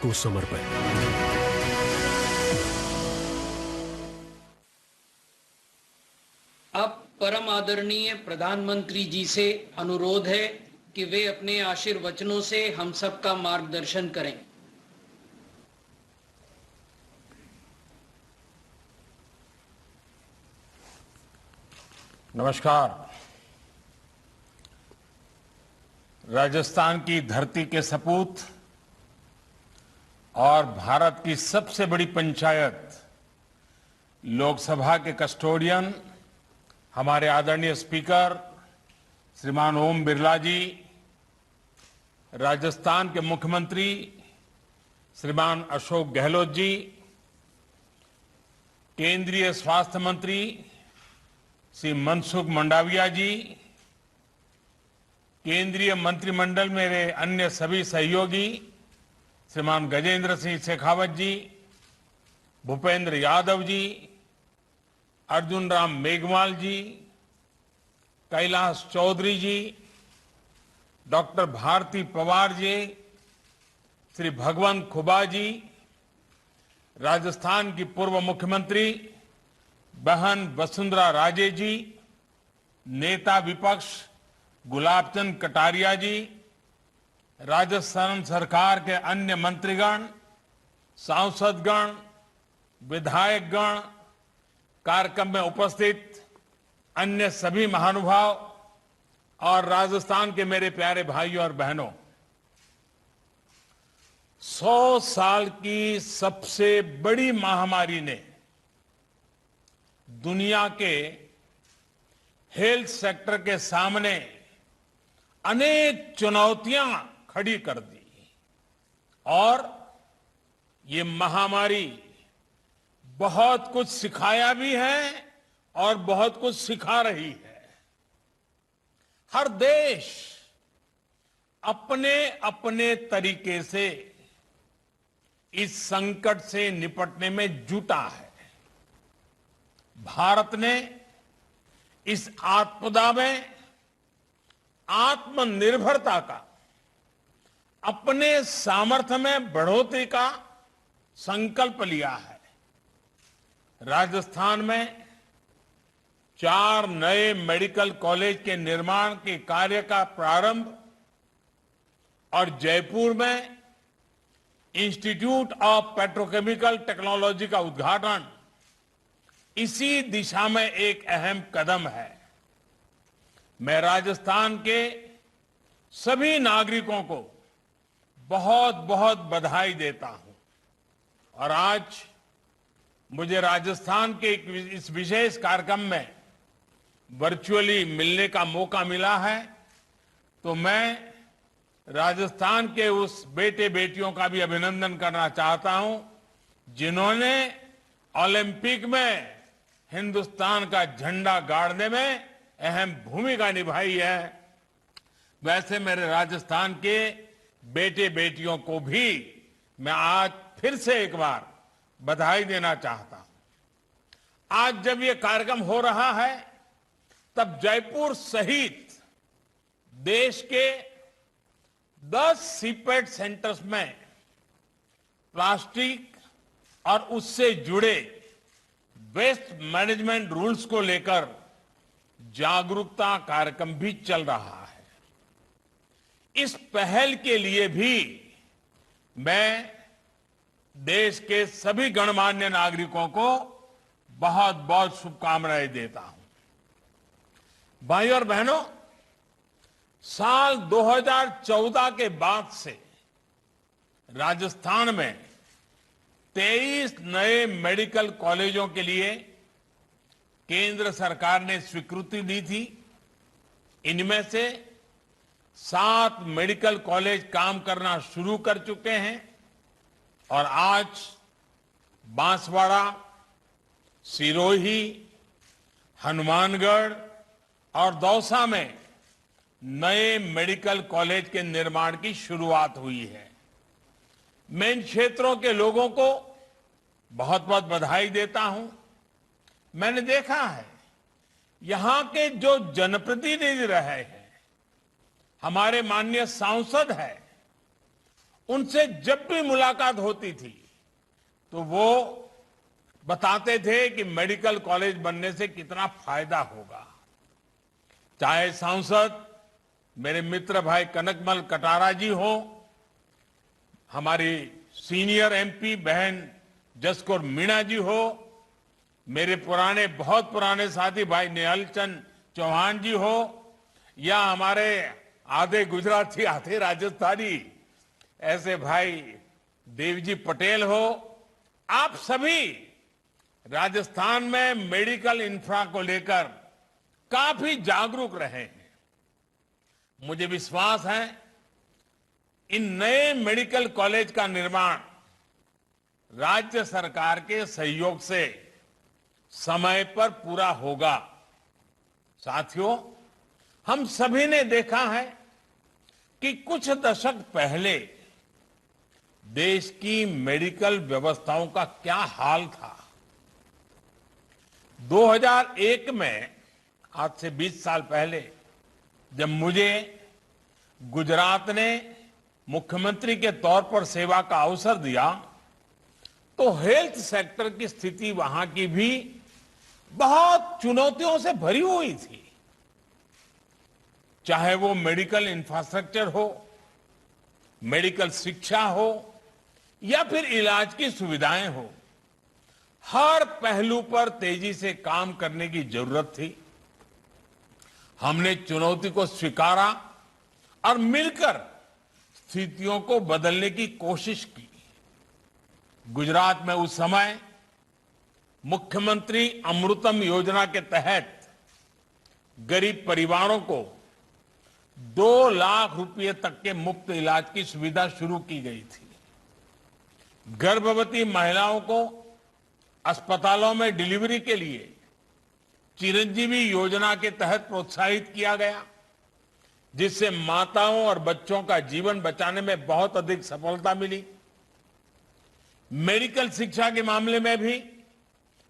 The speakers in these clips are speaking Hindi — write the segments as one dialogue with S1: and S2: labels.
S1: को समर्पण।
S2: अब परम आदरणीय प्रधानमंत्री जी से अनुरोध है कि वे अपने आशीर्वचनों से हम सबका मार्गदर्शन करें।
S3: नमस्कार। राजस्थान की धरती के सपूत और भारत की सबसे बड़ी पंचायत लोकसभा के कस्टोडियन हमारे आदरणीय स्पीकर श्रीमान ओम बिरला जी, राजस्थान के मुख्यमंत्री श्रीमान अशोक गहलोत जी, केंद्रीय स्वास्थ्य मंत्री श्री मनसुख मंडाविया जी, केंद्रीय मंत्रिमंडल में मेरे अन्य सभी सहयोगी श्रीमान गजेंद्र सिंह शेखावत जी, भूपेंद्र यादव जी, अर्जुन राम मेघवाल जी, कैलाश चौधरी जी, डॉक्टर भारती पवार जी, श्री भगवंत खुबा जी, राजस्थान की पूर्व मुख्यमंत्री बहन वसुंधरा राजे जी, नेता विपक्ष गुलाब चंद कटारिया जी, राजस्थान सरकार के अन्य मंत्रीगण, सांसदगण, विधायकगण, कार्यक्रम में उपस्थित अन्य सभी महानुभाव और राजस्थान के मेरे प्यारे भाइयों और बहनों, 100 साल की सबसे बड़ी महामारी ने दुनिया के हेल्थ सेक्टर के सामने अनेक चुनौतियां खड़ी कर दी और ये महामारी बहुत कुछ सिखाया भी है और बहुत कुछ सिखा रही है। हर देश अपने अपने तरीके से इस संकट से निपटने में जुटा है। भारत ने इस आपदा में आत्मनिर्भरता का, अपने सामर्थ्य में बढ़ोतरी का संकल्प लिया है। राजस्थान में 4 नए मेडिकल कॉलेज के निर्माण के कार्य का प्रारंभ और जयपुर में इंस्टीट्यूट ऑफ पेट्रोकेमिकल टेक्नोलॉजी का उद्घाटन इसी दिशा में एक अहम कदम है। मैं राजस्थान के सभी नागरिकों को बहुत बहुत बधाई देता हूं और आज मुझे राजस्थान के इस विशेष कार्यक्रम में वर्चुअली मिलने का मौका मिला है, तो मैं राजस्थान के उस बेटे बेटियों का भी अभिनंदन करना चाहता हूं जिन्होंने ओलंपिक में हिंदुस्तान का झंडा गाड़ने में अहम भूमिका निभाई है। वैसे मेरे राजस्थान के बेटे बेटियों को भी मैं आज फिर से एक बार बधाई देना चाहता हूं। आज जब ये कार्यक्रम हो रहा है तब जयपुर सहित देश के 10 सीपेट सेंटर्स में प्लास्टिक और उससे जुड़े वेस्ट मैनेजमेंट रूल्स को लेकर जागरूकता कार्यक्रम भी चल रहा है। इस पहल के लिए भी मैं देश के सभी गणमान्य नागरिकों को बहुत बहुत शुभकामनाएं देता हूं। भाइयों और बहनों, साल 2014 के बाद से राजस्थान में 23 नए मेडिकल कॉलेजों के लिए केंद्र सरकार ने स्वीकृति दी थी। इनमें से 7 मेडिकल कॉलेज काम करना शुरू कर चुके हैं और आज बांसवाड़ा, सिरोही, हनुमानगढ़ और दौसा में नए मेडिकल कॉलेज के निर्माण की शुरुआत हुई है। मैं इन क्षेत्रों के लोगों को बहुत बहुत बधाई देता हूं। मैंने देखा है यहां के जो जनप्रतिनिधि रहे हैं, हमारे माननीय सांसद हैं, उनसे जब भी मुलाकात होती थी तो वो बताते थे कि मेडिकल कॉलेज बनने से कितना फायदा होगा। चाहे सांसद मेरे मित्र भाई कनकमल कटारा जी हो, हमारी सीनियर एमपी बहन जसकौर मीणा जी हो, मेरे बहुत पुराने साथी भाई निहाल चंद चौहान जी हो, या हमारे आधे गुजराती आधे राजस्थानी ऐसे भाई देवजी पटेल हो, आप सभी राजस्थान में मेडिकल इंफ्रा को लेकर काफी जागरूक रहे हैं। मुझे विश्वास है इन नए मेडिकल कॉलेज का निर्माण राज्य सरकार के सहयोग से समय पर पूरा होगा। साथियों, हम सभी ने देखा है कि कुछ दशक पहले देश की मेडिकल व्यवस्थाओं का क्या हाल था। 2001 में, आज से 20 साल पहले, जब मुझे गुजरात ने मुख्यमंत्री के तौर पर सेवा का अवसर दिया तो हेल्थ सेक्टर की स्थिति वहां की भी बहुत चुनौतियों से भरी हुई थी। चाहे वो मेडिकल इंफ्रास्ट्रक्चर हो, मेडिकल शिक्षा हो या फिर इलाज की सुविधाएं हो, हर पहलू पर तेजी से काम करने की जरूरत थी। हमने चुनौती को स्वीकारा और मिलकर स्थितियों को बदलने की कोशिश की। गुजरात में उस समय मुख्यमंत्री अमृतम योजना के तहत गरीब परिवारों को 2 लाख रुपए तक के मुफ्त इलाज की सुविधा शुरू की गई थी। गर्भवती महिलाओं को अस्पतालों में डिलीवरी के लिए चिरंजीवी योजना के तहत प्रोत्साहित किया गया, जिससे माताओं और बच्चों का जीवन बचाने में बहुत अधिक सफलता मिली। मेडिकल शिक्षा के मामले में भी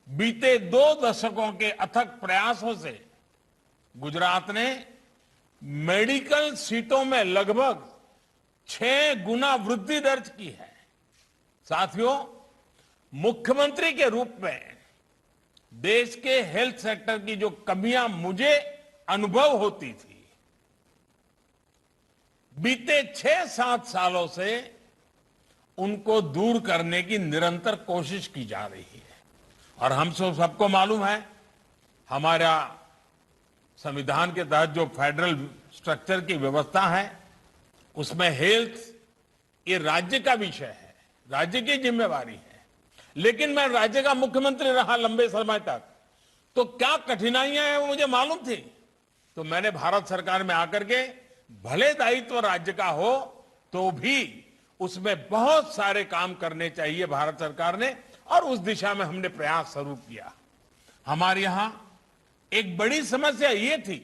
S3: बीते 2 दशकों के अथक प्रयासों से गुजरात ने मेडिकल सीटों में लगभग 6 गुना वृद्धि दर्ज की है। साथियों, मुख्यमंत्री के रूप में देश के हेल्थ सेक्टर की जो कमियां मुझे अनुभव होती थी, बीते 6-7 सालों से उनको दूर करने की निरंतर कोशिश की जा रही है। और हम सबको मालूम है, हमारा संविधान के तहत जो फेडरल स्ट्रक्चर की व्यवस्था है, उसमें हेल्थ ये राज्य का विषय है, राज्य की जिम्मेवारी है। लेकिन मैं राज्य का मुख्यमंत्री रहा लंबे समय तक, तो क्या कठिनाइयां हैं वो मुझे मालूम थी। तो मैंने भारत सरकार में आकर के, भले दायित्व राज्य का हो तो भी उसमें बहुत सारे काम करने चाहिए भारत सरकार ने, और उस दिशा में हमने प्रयास शुरू किया। हमारे यहां एक बड़ी समस्या ये थी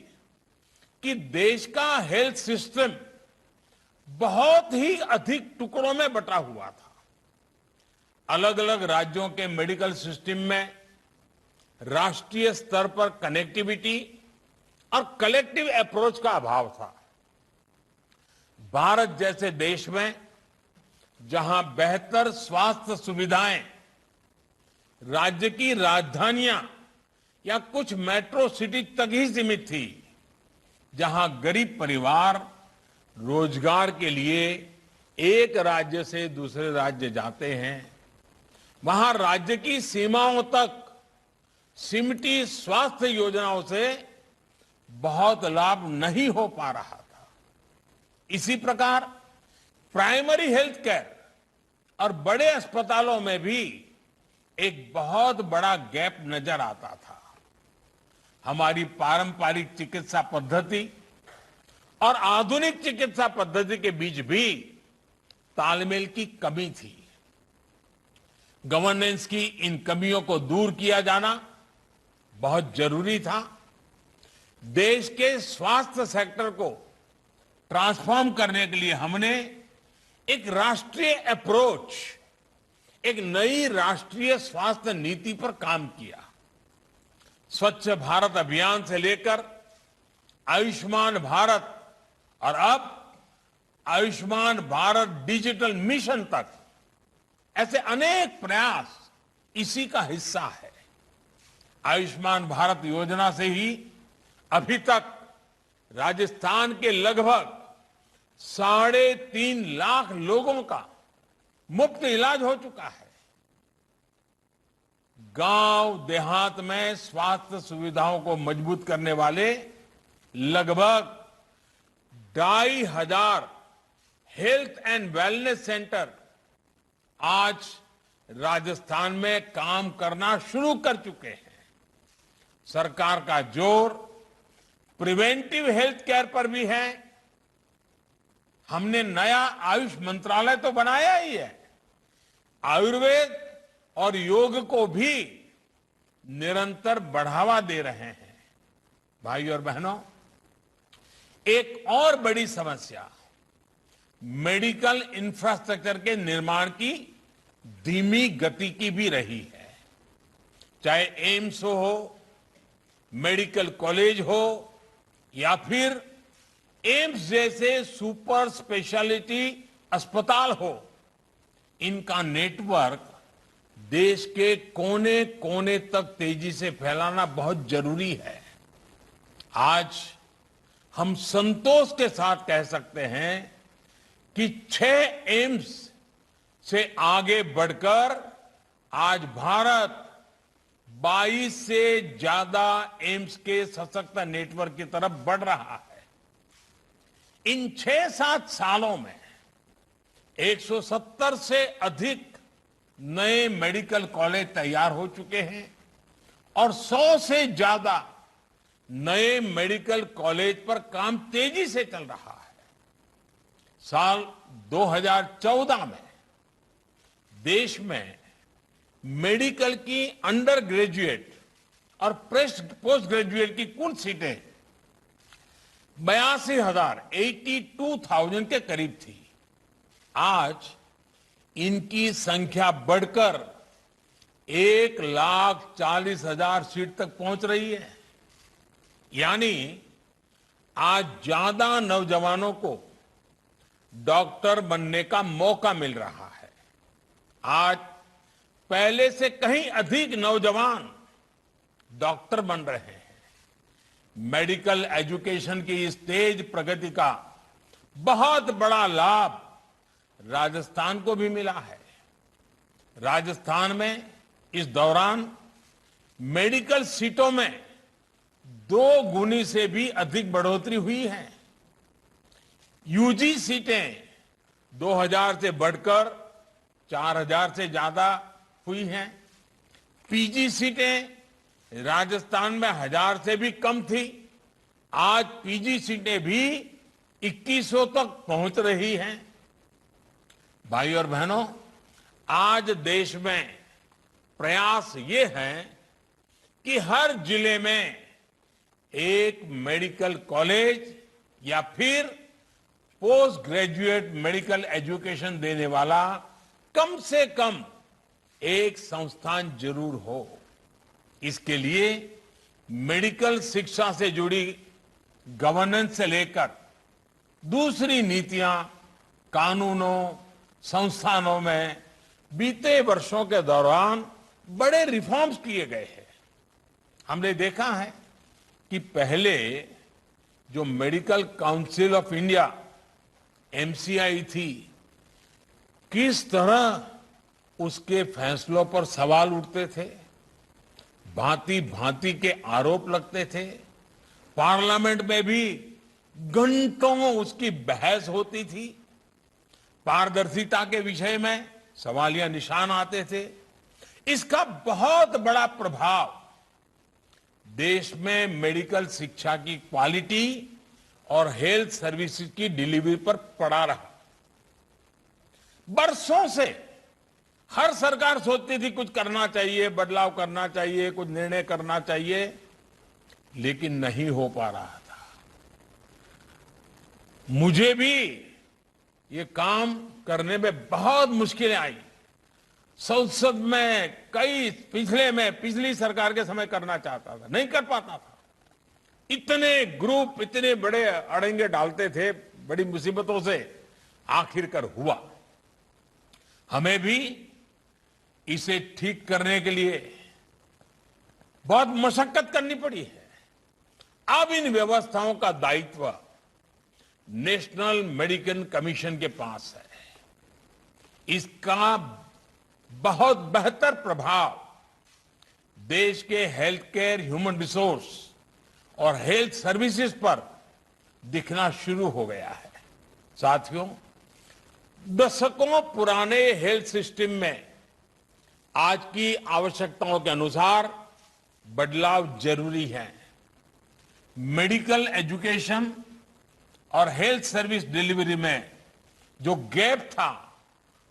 S3: कि देश का हेल्थ सिस्टम बहुत ही अधिक टुकड़ों में बटा हुआ था। अलग अलग राज्यों के मेडिकल सिस्टम में राष्ट्रीय स्तर पर कनेक्टिविटी और कलेक्टिव अप्रोच का अभाव था। भारत जैसे देश में जहां बेहतर स्वास्थ्य सुविधाएं राज्य की राजधानियां या कुछ मेट्रो सिटी तक ही सीमित थी, जहां गरीब परिवार रोजगार के लिए एक राज्य से दूसरे राज्य जाते हैं, वहां राज्य की सीमाओं तक सिमटी स्वास्थ्य योजनाओं से बहुत लाभ नहीं हो पा रहा था। इसी प्रकार प्राइमरी हेल्थ केयर और बड़े अस्पतालों में भी एक बहुत बड़ा गैप नजर आता था। हमारी पारंपरिक चिकित्सा पद्धति और आधुनिक चिकित्सा पद्धति के बीच भी तालमेल की कमी थी। गवर्नेंस की इन कमियों को दूर किया जाना बहुत जरूरी था। देश के स्वास्थ्य सेक्टर को ट्रांसफॉर्म करने के लिए हमने एक राष्ट्रीय अप्रोच, एक नई राष्ट्रीय स्वास्थ्य नीति पर काम किया। स्वच्छ भारत अभियान से लेकर आयुष्मान भारत और अब आयुष्मान भारत डिजिटल मिशन तक, ऐसे अनेक प्रयास इसी का हिस्सा है। आयुष्मान भारत योजना से ही अभी तक राजस्थान के लगभग 3.5 लाख लोगों का मुफ्त इलाज हो चुका है। गांव देहात में स्वास्थ्य सुविधाओं को मजबूत करने वाले लगभग 2,500 हेल्थ एंड वेलनेस सेंटर आज राजस्थान में काम करना शुरू कर चुके हैं। सरकार का जोर प्रिवेंटिव हेल्थ केयर पर भी है। हमने नया आयुष मंत्रालय तो बनाया ही है, आयुर्वेद और योग को भी निरंतर बढ़ावा दे रहे हैं। भाई और बहनों, एक और बड़ी समस्या मेडिकल इंफ्रास्ट्रक्चर के निर्माण की धीमी गति की भी रही है। चाहे एम्स हो, मेडिकल कॉलेज हो या फिर एम्स जैसे सुपर स्पेशलिटी अस्पताल हो, इनका नेटवर्क देश के कोने कोने तक तेजी से फैलाना बहुत जरूरी है। आज हम संतोष के साथ कह सकते हैं कि 6 एम्स से आगे बढ़कर आज भारत 22 से ज्यादा एम्स के सशक्त नेटवर्क की तरफ बढ़ रहा है। इन 6-7 सालों में 170 से अधिक नए मेडिकल कॉलेज तैयार हो चुके हैं और 100 से ज्यादा नए मेडिकल कॉलेज पर काम तेजी से चल रहा है। साल 2014 में देश में मेडिकल की अंडर ग्रेजुएट और पोस्ट ग्रेजुएट की कुल सीटें 82,000 के करीब थी। आज इनकी संख्या बढ़कर 1,40,000 सीट तक पहुंच रही है। यानी आज ज्यादा नौजवानों को डॉक्टर बनने का मौका मिल रहा है। आज पहले से कहीं अधिक नौजवान डॉक्टर बन रहे हैं। मेडिकल एजुकेशन की इस तेज प्रगति का बहुत बड़ा लाभ राजस्थान को भी मिला है। राजस्थान में इस दौरान मेडिकल सीटों में 2 गुनी से भी अधिक बढ़ोतरी हुई है। यूजी सीटें 2,000 से बढ़कर 4,000 से ज्यादा हुई हैं। पीजी सीटें राजस्थान में 1,000 से भी कम थी। आज पीजी सीटें भी 2,100 तक पहुंच रही हैं। भाई और बहनों, आज देश में प्रयास ये है कि हर जिले में एक मेडिकल कॉलेज या फिर पोस्ट ग्रेजुएट मेडिकल एजुकेशन देने वाला कम से कम एक संस्थान जरूर हो। इसके लिए मेडिकल शिक्षा से जुड़ी गवर्नेंस से लेकर दूसरी नीतियां, कानूनों, संस्थानों में बीते वर्षों के दौरान बड़े रिफॉर्म्स किए गए हैं। हमने देखा है कि पहले जो medical council of India MCI थी, किस तरह उसके फैसलों पर सवाल उठते थे, भांति भांति के आरोप लगते थे। पार्लियामेंट में भी घंटों उसकी बहस होती थी। पारदर्शिता के विषय में सवालिया निशान आते थे। इसका बहुत बड़ा प्रभाव देश में मेडिकल शिक्षा की क्वालिटी और हेल्थ सर्विसेज की डिलीवरी पर पड़ा रहा। बरसों से हर सरकार सोचती थी कुछ करना चाहिए, बदलाव करना चाहिए, कुछ निर्णय करना चाहिए, लेकिन नहीं हो पा रहा था। मुझे भी ये काम करने में बहुत मुश्किलें आई। संसद में पिछली सरकार के समय करना चाहता था, नहीं कर पाता था। इतने ग्रुप, इतने बड़े अड़ंगे डालते थे बड़ी मुसीबतों से, आखिरकार हुआ। हमें भी इसे ठीक करने के लिए बहुत मशक्कत करनी पड़ी है। अब इन व्यवस्थाओं का दायित्व नेशनल मेडिकल कमीशन के पास है। इसका बहुत बेहतर प्रभाव देश के हेल्थ केयर, ह्यूमन रिसोर्स और हेल्थ सर्विसेज पर दिखना शुरू हो गया है। साथियों, दशकों पुराने हेल्थ सिस्टम में आज की आवश्यकताओं के अनुसार बदलाव जरूरी है। मेडिकल एजुकेशन और हेल्थ सर्विस डिलीवरी में जो गैप था,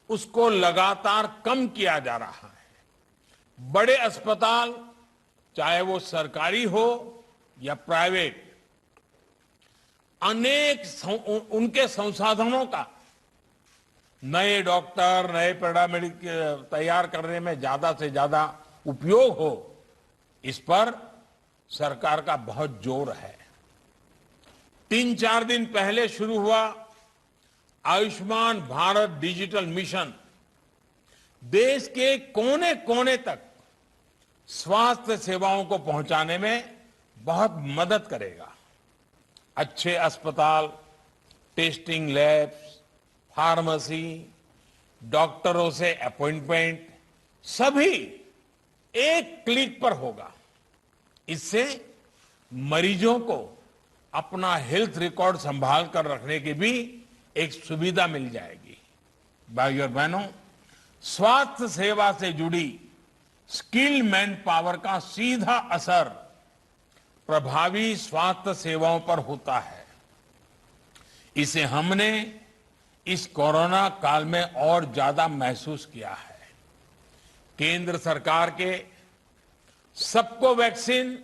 S3: उसको लगातार कम किया जा रहा है। बड़े अस्पताल, चाहे वो सरकारी हो या प्राइवेट, उनके संसाधनों का नए डॉक्टर, नए पैरामेडिक तैयार करने में ज्यादा से ज्यादा उपयोग हो, इस पर सरकार का बहुत जोर है। 3-4 दिन पहले शुरू हुआ आयुष्मान भारत डिजिटल मिशन देश के कोने कोने तक स्वास्थ्य सेवाओं को पहुंचाने में बहुत मदद करेगा। अच्छे अस्पताल, टेस्टिंग लैब्स, फार्मेसी, डॉक्टरों से अपॉइंटमेंट, सभी एक क्लिक पर होगा। इससे मरीजों को अपना हेल्थ रिकॉर्ड संभाल कर रखने की भी एक सुविधा मिल जाएगी। भाइयों और बहनों, स्वास्थ्य सेवा से जुड़ी स्किल मैन पावर का सीधा असर प्रभावी स्वास्थ्य सेवाओं पर होता है। इसे हमने इस कोरोना काल में और ज्यादा महसूस किया है। केंद्र सरकार के सबको वैक्सीन,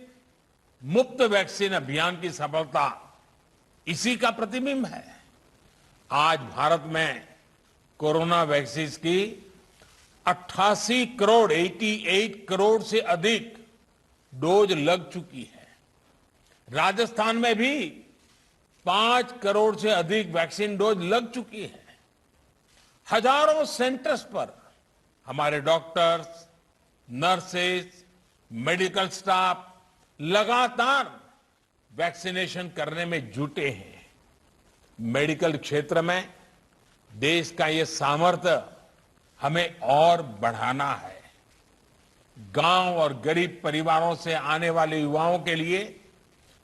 S3: मुफ्त वैक्सीन अभियान की सफलता इसी का प्रतिबिंब है। आज भारत में कोरोना वैक्सीन की 88 करोड़ से अधिक डोज लग चुकी है। राजस्थान में भी 5 करोड़ से अधिक वैक्सीन डोज लग चुकी है। हजारों सेंटर्स पर हमारे डॉक्टर्स, नर्सेस, मेडिकल स्टाफ लगातार वैक्सीनेशन करने में जुटे हैं। मेडिकल क्षेत्र में देश का ये सामर्थ्य हमें और बढ़ाना है। गांव और गरीब परिवारों से आने वाले युवाओं के लिए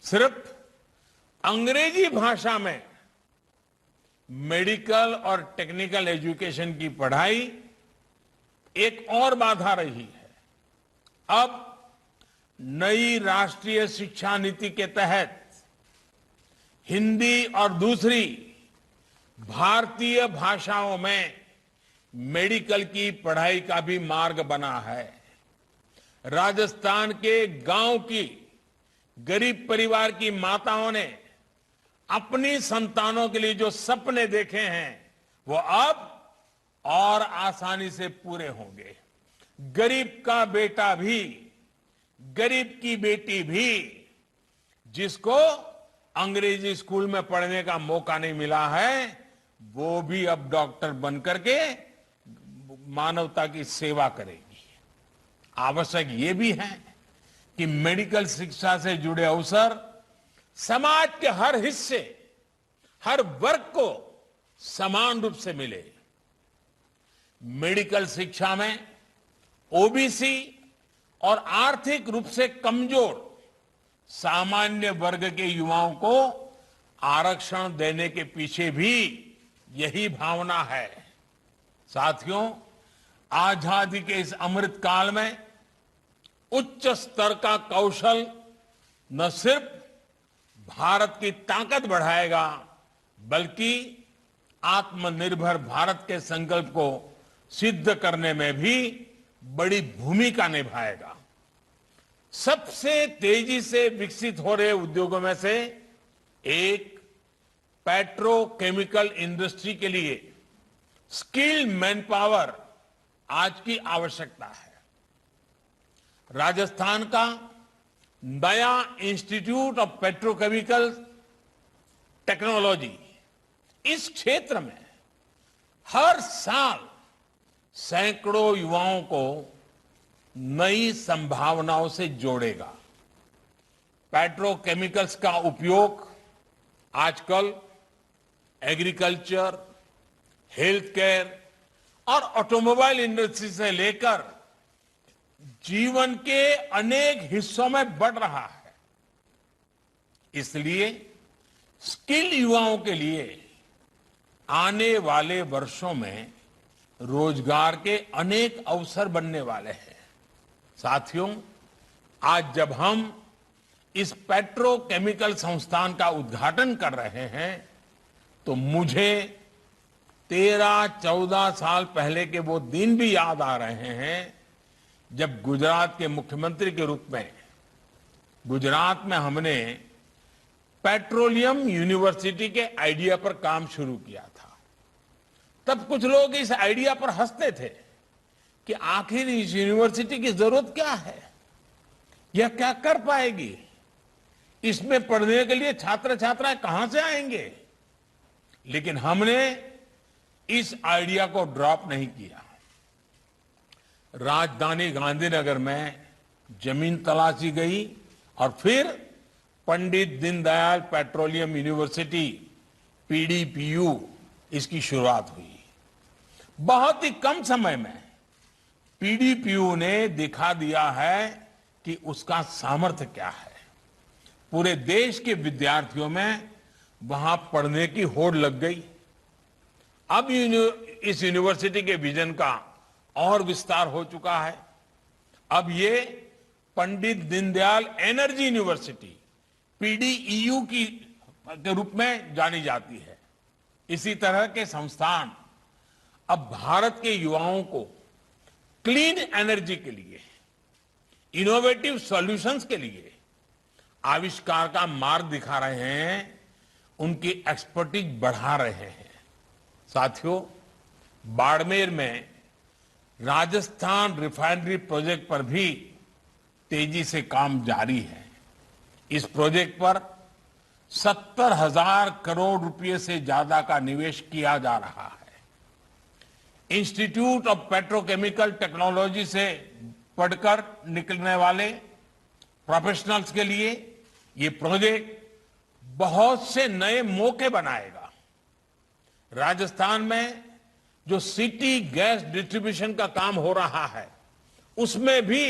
S3: सिर्फ अंग्रेजी भाषा में मेडिकल और टेक्निकल एजुकेशन की पढ़ाई एक और बाधा रही है। अब नई राष्ट्रीय शिक्षा नीति के तहत हिंदी और दूसरी भारतीय भाषाओं में मेडिकल की पढ़ाई का भी मार्ग बना है। राजस्थान के गांव की गरीब परिवार की माताओं ने अपनी संतानों के लिए जो सपने देखे हैं, वो अब और आसानी से पूरे होंगे। गरीब का बेटा भी, गरीब की बेटी भी, जिसको अंग्रेजी स्कूल में पढ़ने का मौका नहीं मिला है, वो भी अब डॉक्टर बनकर के मानवता की सेवा करेगी। आवश्यक ये भी है कि मेडिकल शिक्षा से जुड़े अवसर समाज के हर हिस्से, हर वर्ग को समान रूप से मिले। मेडिकल शिक्षा में ओबीसी और आर्थिक रूप से कमजोर सामान्य वर्ग के युवाओं को आरक्षण देने के पीछे भी यही भावना है। साथियों, आजादी के इस अमृत काल में उच्च स्तर का कौशल न सिर्फ भारत की ताकत बढ़ाएगा, बल्कि आत्मनिर्भर भारत के संकल्प को सिद्ध करने में भी बड़ी भूमिका निभाएगा। सबसे तेजी से विकसित हो रहे उद्योगों में से एक पेट्रोकेमिकल इंडस्ट्री के लिए स्किल्ड मैन पावर आज की आवश्यकता है। राजस्थान का नया इंस्टीट्यूट ऑफ पेट्रोकेमिकल टेक्नोलॉजी इस क्षेत्र में हर साल सैकड़ों युवाओं को नई संभावनाओं से जोड़ेगा। पेट्रोकेमिकल्स का उपयोग आजकल एग्रीकल्चर, हेल्थ केयर और ऑटोमोबाइल इंडस्ट्री से लेकर जीवन के अनेक हिस्सों में बढ़ रहा है। इसलिए स्किल युवाओं के लिए आने वाले वर्षों में रोजगार के अनेक अवसर बनने वाले हैं। साथियों, आज जब हम इस पेट्रोकेमिकल संस्थान का उद्घाटन कर रहे हैं तो मुझे 13-14 साल पहले के वो दिन भी याद आ रहे हैं जब गुजरात के मुख्यमंत्री के रूप में गुजरात में हमने पेट्रोलियम यूनिवर्सिटी के आइडिया पर काम शुरू किया था। तब कुछ लोग इस आइडिया पर हंसते थे कि आखिर इस यूनिवर्सिटी की जरूरत क्या है, यह क्या कर पाएगी, इसमें पढ़ने के लिए छात्र छात्राएं कहां से आएंगे। लेकिन हमने इस आइडिया को ड्रॉप नहीं किया। राजधानी गांधीनगर में जमीन तलाशी गई और फिर पंडित दीनदयाल पेट्रोलियम यूनिवर्सिटी पीडीपीयू इसकी शुरुआत हुई। बहुत ही कम समय में पीडीपीयू ने दिखा दिया है कि उसका सामर्थ्य क्या है। पूरे देश के विद्यार्थियों में वहां पढ़ने की होड़ लग गई। अब इस यूनिवर्सिटी के विजन का और विस्तार हो चुका है। अब ये पंडित दीनदयाल एनर्जी यूनिवर्सिटी पीडीईयू के रूप में जानी जाती है। इसी तरह के संस्थान अब भारत के युवाओं को क्लीन एनर्जी के लिए, इनोवेटिव सॉल्यूशंस के लिए आविष्कार का मार्ग दिखा रहे हैं, उनकी एक्सपर्टीज बढ़ा रहे हैं। साथियों, बाड़मेर में राजस्थान रिफाइनरी प्रोजेक्ट पर भी तेजी से काम जारी है। इस प्रोजेक्ट पर 70,000 करोड़ रुपए से ज्यादा का निवेश किया जा रहा है। इंस्टीट्यूट ऑफ पेट्रोकेमिकल टेक्नोलॉजी से पढ़कर निकलने वाले प्रोफेशनल्स के लिए ये प्रोजेक्ट बहुत से नए मौके बनाएगा। राजस्थान में जो सिटी गैस डिस्ट्रीब्यूशन का काम हो रहा है, उसमें भी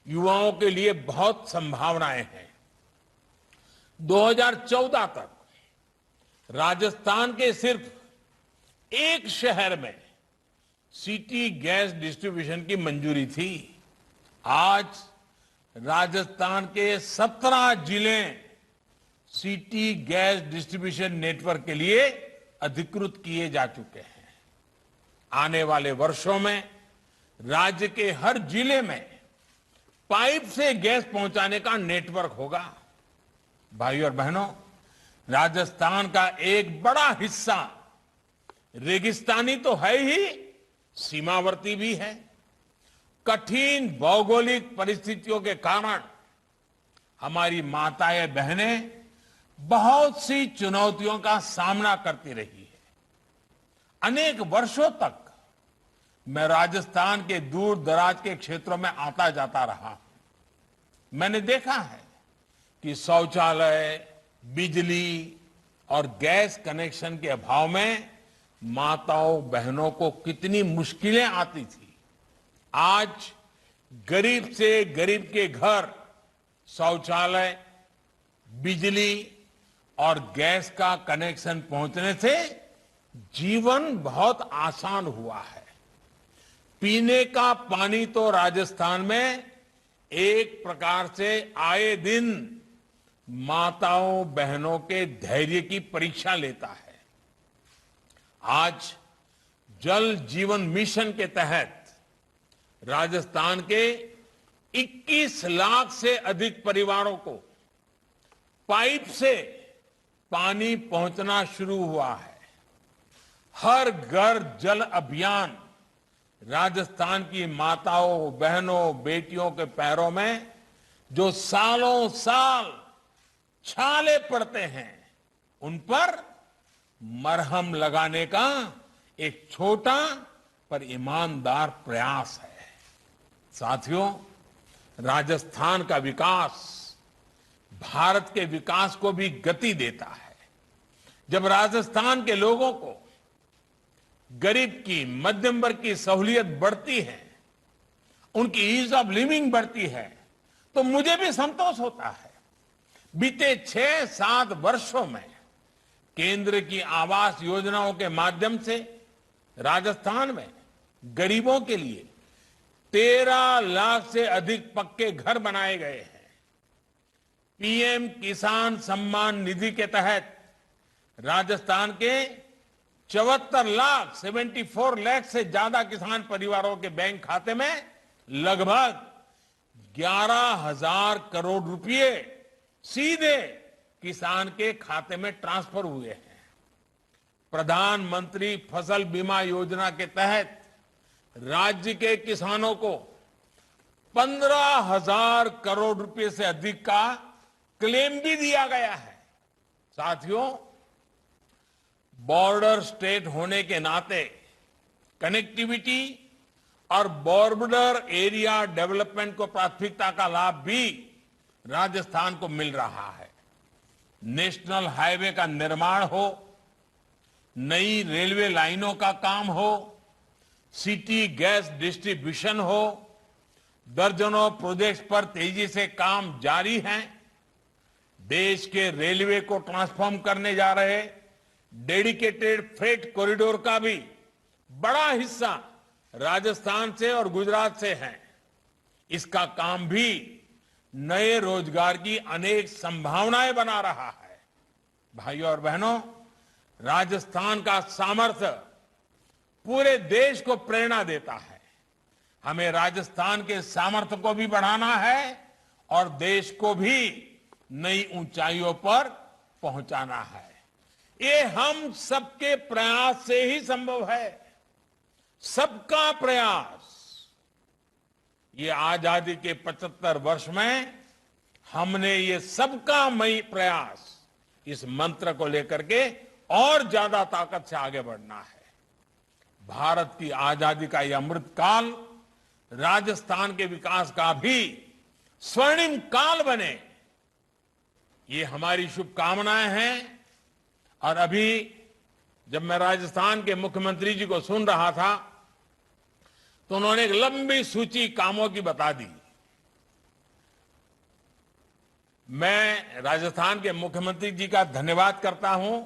S3: युवाओं के लिए बहुत संभावनाएं हैं। 2014 तक राजस्थान के सिर्फ एक शहर में सिटी गैस डिस्ट्रीब्यूशन की मंजूरी थी। आज राजस्थान के 17 जिले सिटी गैस डिस्ट्रीब्यूशन नेटवर्क के लिए अधिकृत किए जा चुके हैं। आने वाले वर्षों में राज्य के हर जिले में पाइप से गैस पहुंचाने का नेटवर्क होगा। भाइयों और बहनों, राजस्थान का एक बड़ा हिस्सा रेगिस्तानी तो है ही, सीमावर्ती भी है। कठिन भौगोलिक परिस्थितियों के कारण हमारी माताएं बहनें बहुत सी चुनौतियों का सामना करती रही है। अनेक वर्षों तक मैं राजस्थान के दूर दराज के क्षेत्रों में आता जाता रहा। मैंने देखा है कि शौचालय, बिजली और गैस कनेक्शन के अभाव में माताओं बहनों को कितनी मुश्किलें आती थी। आज गरीब से गरीब के घर शौचालय, बिजली और गैस का कनेक्शन पहुंचने से जीवन बहुत आसान हुआ है। पीने का पानी तो राजस्थान में एक प्रकार से आए दिन माताओं बहनों के धैर्य की परीक्षा लेता है। आज जल जीवन मिशन के तहत राजस्थान के 21 लाख से अधिक परिवारों को पाइप से पानी पहुंचना शुरू हुआ है। हर घर जल अभियान राजस्थान की माताओं, बहनों, बेटियों के पैरों में जो सालों साल छाले पड़ते हैं, उन पर मरहम लगाने का एक छोटा पर ईमानदार प्रयास है। साथियों, राजस्थान का विकास भारत के विकास को भी गति देता है। जब राजस्थान के लोगों को गरीब की, मध्यम वर्ग की सहूलियत बढ़ती है, उनकी ईज ऑफ लिविंग बढ़ती है, तो मुझे भी संतोष होता है। बीते 6-7 वर्षों में केंद्र की आवास योजनाओं के माध्यम से राजस्थान में गरीबों के लिए 13 लाख से अधिक पक्के घर बनाए गए हैं। पीएम किसान सम्मान निधि के तहत राजस्थान के 74 लाख से ज्यादा किसान परिवारों के बैंक खाते में लगभग 11,000 करोड़ रुपए सीधे किसान के खाते में ट्रांसफर हुए हैं। प्रधानमंत्री फसल बीमा योजना के तहत राज्य के किसानों को 15,000 करोड़ रुपए से अधिक का क्लेम भी दिया गया है। साथियों, बॉर्डर स्टेट होने के नाते कनेक्टिविटी और बॉर्डर एरिया डेवलपमेंट को प्राथमिकता का लाभ भी राजस्थान को मिल रहा है। नेशनल हाईवे का निर्माण हो, नई रेलवे लाइनों का काम हो, सिटी गैस डिस्ट्रीब्यूशन हो, दर्जनों प्रोजेक्ट्स पर तेजी से काम जारी है। देश के रेलवे को ट्रांसफॉर्म करने जा रहे डेडिकेटेड फ्रेट कॉरिडोर का भी बड़ा हिस्सा राजस्थान से और गुजरात से है। इसका काम भी नए रोजगार की अनेक संभावनाएं बना रहा है। भाइयों और बहनों, राजस्थान का सामर्थ्य पूरे देश को प्रेरणा देता है। हमें राजस्थान के सामर्थ्य को भी बढ़ाना है और देश को भी नई ऊंचाइयों पर पहुंचाना है। ये हम सबके प्रयास से ही संभव है। सबका प्रयास। ये आजादी के 75 वर्ष में हमने ये सबका मई प्रयास, इस मंत्र को लेकर के और ज्यादा ताकत से आगे बढ़ना है। भारत की आजादी का यह अमृत काल राजस्थान के विकास का भी स्वर्णिम काल बने, ये हमारी शुभकामनाएं हैं। और अभी जब मैं राजस्थान के मुख्यमंत्री जी को सुन रहा था तो उन्होंने एक लंबी सूची कामों की बता दी। मैं राजस्थान के मुख्यमंत्री जी का धन्यवाद करता हूं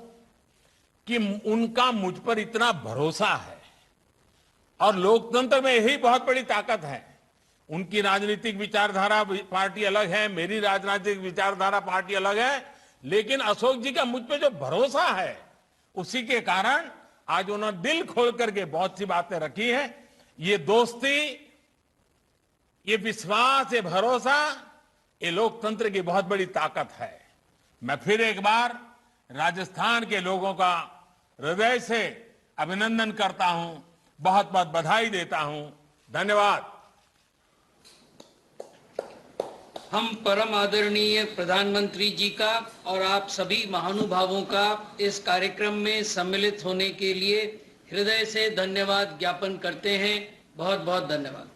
S3: कि उनका मुझ पर इतना भरोसा है। और लोकतंत्र में यही बहुत बड़ी ताकत है। उनकी राजनीतिक विचारधारा पार्टी अलग है, मेरी राजनीतिक विचारधारा पार्टी अलग है, लेकिन अशोक जी का मुझ पे जो भरोसा है, उसी के कारण आज उन्होंने दिल खोल करके बहुत सी बातें रखी हैं। ये दोस्ती, ये विश्वास, ये भरोसा, ये लोकतंत्र की बहुत बड़ी ताकत है। मैं फिर एक बार राजस्थान के लोगों का हृदय से अभिनंदन करता हूं, बहुत बहुत बधाई देता हूं। धन्यवाद।
S2: हम परम आदरणीय प्रधानमंत्री जी का और आप सभी महानुभावों का इस कार्यक्रम में सम्मिलित होने के लिए हृदय से धन्यवाद ज्ञापन करते हैं। बहुत बहुत धन्यवाद।